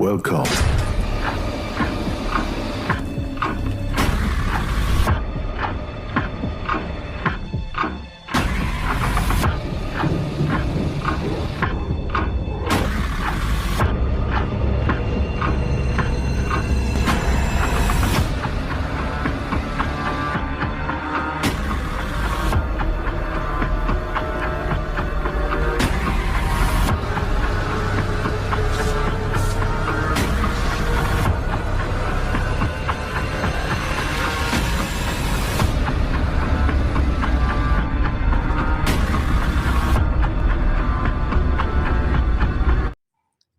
Welcome.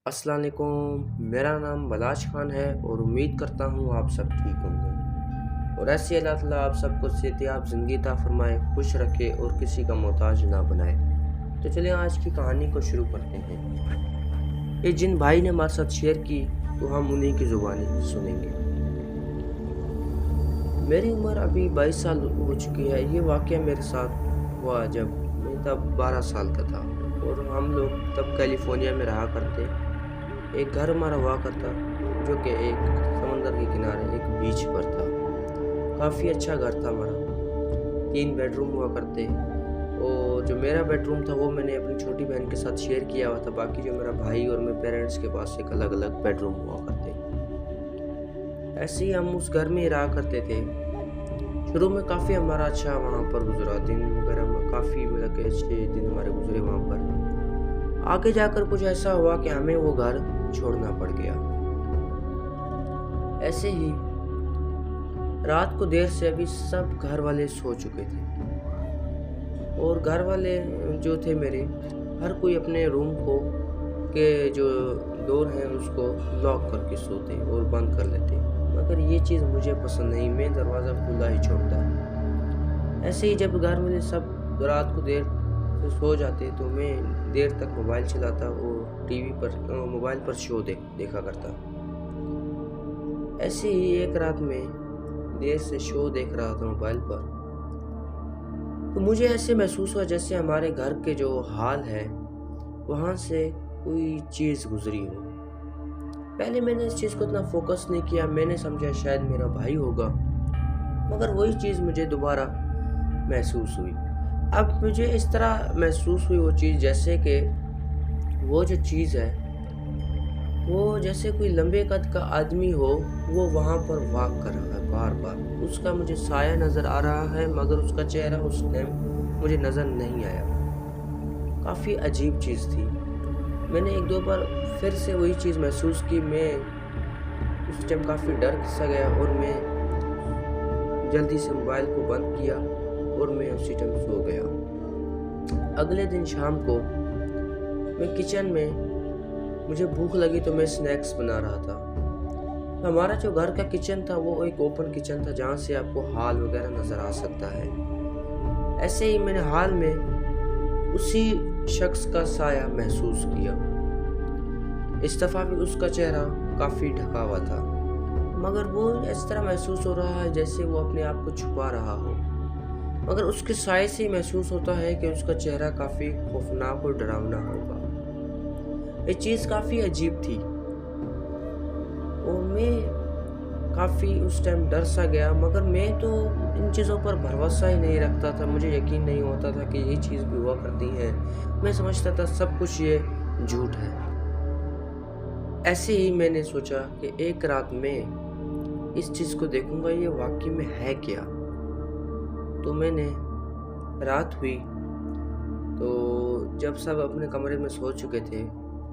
अस्सलाम वालेकुम। मेरा नाम बलाश खान है और उम्मीद करता हूँ आप सब ठीक होंगे और ऐसे अल्लाह ताला आप सबको सेहतयाब ज़िंदगी अता फरमाए, खुश रखे और किसी का मोहताज ना बनाए। तो चलिए आज की कहानी को शुरू करते हैं। ये जिन भाई ने हमारे साथ शेयर की तो हम उन्हीं की ज़ुबानी सुनेंगे। मेरी उम्र अभी 22 साल हो चुकी है। ये वाक़या मेरे साथ हुआ जब मैं तब 12 साल का था और हम लोग तब कैलिफोर्निया में रहा करते। एक घर हमारा हुआ करता जो कि एक समंदर के किनारे एक बीच पर था। काफ़ी अच्छा घर था हमारा। 3 बेडरूम हुआ करते और जो मेरा बेडरूम था वो मैंने अपनी छोटी बहन के साथ शेयर किया हुआ था। बाकी जो मेरा भाई और मेरे पेरेंट्स के पास एक अलग अलग बेडरूम हुआ करते। ऐसे ही हम उस घर में ही रहा करते थे। शुरू में काफ़ी हमारा अच्छा वहाँ पर गुजरा, दिन वगैरह में काफ़ी मतलब कि अच्छे दिन हमारे गुजरे वहाँ पर। आगे जाकर कुछ ऐसा हुआ कि हमें वो घर छोड़ना पड़ गया। ऐसे ही रात को देर से अभी सब घर वाले सो चुके थे और घर वाले जो थे मेरे, हर कोई अपने रूम को के जो डोर है उसको लॉक करके सोते और बंद कर लेते। मगर ये चीज़ मुझे पसंद नहीं, मैं दरवाज़ा खुला ही छोड़ता। ऐसे ही जब घर वाले सब रात को देर से सो जाते तो मैं देर तक मोबाइल चलाता और टीवी पर मोबाइल पर शो देखा करता। ऐसे ही एक रात में देर से शो देख रहा था मोबाइल पर, तो मुझे ऐसे महसूस हुआ जैसे हमारे घर के जो हाल है वहाँ से कोई चीज़ गुजरी हो। पहले मैंने इस चीज़ को इतना फोकस नहीं किया, मैंने समझा शायद मेरा भाई होगा, मगर वही चीज़ मुझे दोबारा महसूस हुई। अब मुझे इस तरह महसूस हुई वो चीज़ जैसे कि वो जो चीज़ है वो जैसे कोई लंबे कद का आदमी हो, वो वहाँ पर वॉक कर रहा है बार बार। उसका मुझे साया नज़र आ रहा है मगर उसका चेहरा उस टाइम मुझे नज़र नहीं आया। काफ़ी अजीब चीज़ थी। मैंने 1-2 बार फिर से वही चीज़ महसूस की। मैं उस टाइम काफ़ी डर सा गया और मैं जल्दी से मोबाइल को बंद किया और मैं उसी टाइम सो गया। अगले दिन शाम को मैं किचन में, मुझे भूख लगी तो मैं स्नैक्स बना रहा था। तो हमारा जो घर का किचन था वो एक ओपन किचन था जहाँ से आपको हॉल वगैरह नज़र आ सकता है। ऐसे ही मैंने हॉल में उसी शख्स का साया महसूस किया। इस दफ़ा भी उसका चेहरा काफ़ी ढका हुआ था, मगर वो इस तरह महसूस हो रहा है जैसे वो अपने आप को छुपा रहा हो। मगर उसके साए से ही महसूस होता है कि उसका चेहरा काफ़ी खौफनाक और डरावना होगा। ये चीज़ काफ़ी अजीब थी और मैं काफ़ी उस टाइम डर सा गया। मगर मैं तो इन चीज़ों पर भरोसा ही नहीं रखता था, मुझे यकीन नहीं होता था कि ये चीज़ भी हुआ करती है। मैं समझता था सब कुछ ये झूठ है। ऐसे ही मैंने सोचा कि एक रात में इस चीज़ को देखूंगा, ये वाकई में है क्या। तो मैंने रात हुई तो जब सब अपने कमरे में सो चुके थे,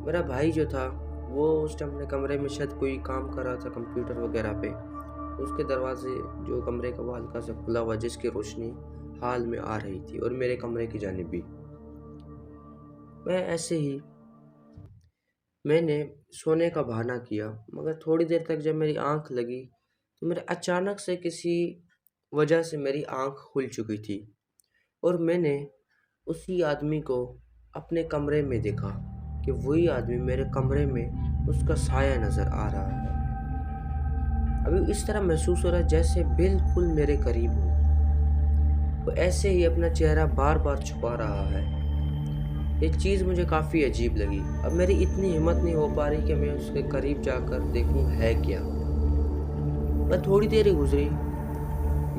मेरा भाई जो था वो उस टाइम अपने कमरे में शायद कोई काम कर रहा था कंप्यूटर वगैरह पे। उसके दरवाजे जो कमरे का वो हल्का सा खुला हुआ जिसकी रोशनी हाल में आ रही थी और मेरे कमरे की जानिब भी। मैं ऐसे ही मैंने सोने का बहाना किया, मगर थोड़ी देर तक जब मेरी आंख लगी तो मेरे अचानक से किसी वजह से मेरी आंख खुल चुकी थी और मैंने उसी आदमी को अपने कमरे में देखा कि वही आदमी मेरे कमरे में उसका साया नज़र आ रहा है। अभी इस तरह महसूस हो रहा है जैसे बिल्कुल मेरे करीब हो। वो ऐसे ही अपना चेहरा बार बार छुपा रहा है। ये चीज़ मुझे काफ़ी अजीब लगी। अब मेरी इतनी हिम्मत नहीं हो पा रही कि मैं उसके करीब जाकर देखूं है क्या। पर थोड़ी देर ही गुजरी,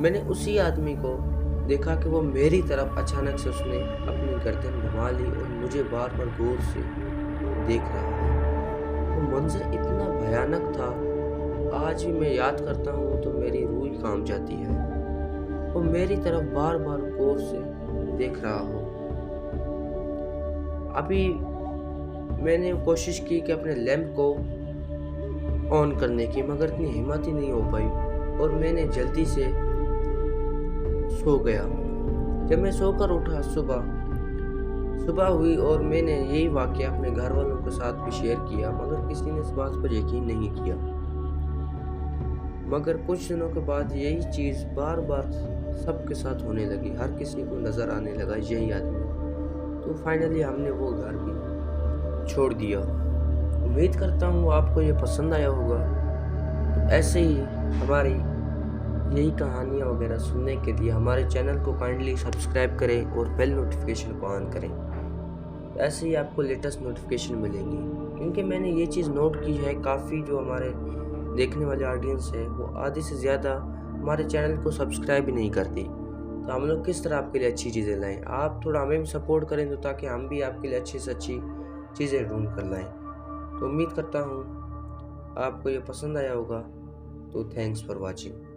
मैंने उसी आदमी को देखा कि वो मेरी तरफ अचानक से उसने अपनी गर्दन घुमा ली और मुझे बार बार गौर से देख रहा है। वो मंजर इतना भयानक था, आज भी मैं याद करता हूँ तो मेरी रूह ही कांप जाती है। वो मेरी तरफ बार बार गौर से देख रहा हो। अभी मैंने कोशिश की कि अपने लैंप को ऑन करने की, मगर इतनी हिम्मत ही नहीं हो पाई और मैंने जल्दी से सो गया। जब मैं सोकर उठा, सुबह हुई और मैंने यही वाकया अपने घर वालों के साथ भी शेयर किया, मगर किसी ने इस बात पर यकीन नहीं किया। मगर कुछ दिनों के बाद यही चीज़ बार बार सबके साथ होने लगी, हर किसी को नज़र आने लगा यही आदमी। तो फाइनली हमने वो घर भी छोड़ दिया। उम्मीद करता हूँ आपको ये पसंद आया होगा। तो ऐसे ही हमारी यही कहानियाँ वगैरह सुनने के लिए हमारे चैनल को काइंडली सब्सक्राइब करें और बेल नोटिफिकेशन को ऑन करें। ऐसे ही आपको लेटेस्ट नोटिफिकेशन मिलेंगी, क्योंकि मैंने ये चीज़ नोट की है, काफ़ी जो हमारे देखने वाले ऑडियंस है वो आधे से ज़्यादा हमारे चैनल को सब्सक्राइब भी नहीं करती। तो हम लोग किस तरह आपके लिए अच्छी चीज़ें लाएं, आप थोड़ा हमें भी सपोर्ट करें, तो ताकि हम भी आपके लिए अच्छी से अच्छी चीज़ें ढूंढ कर लाएं। तो उम्मीद करता हूँ आपको ये पसंद आया होगा। तो थैंक्स फॉर वॉचिंग।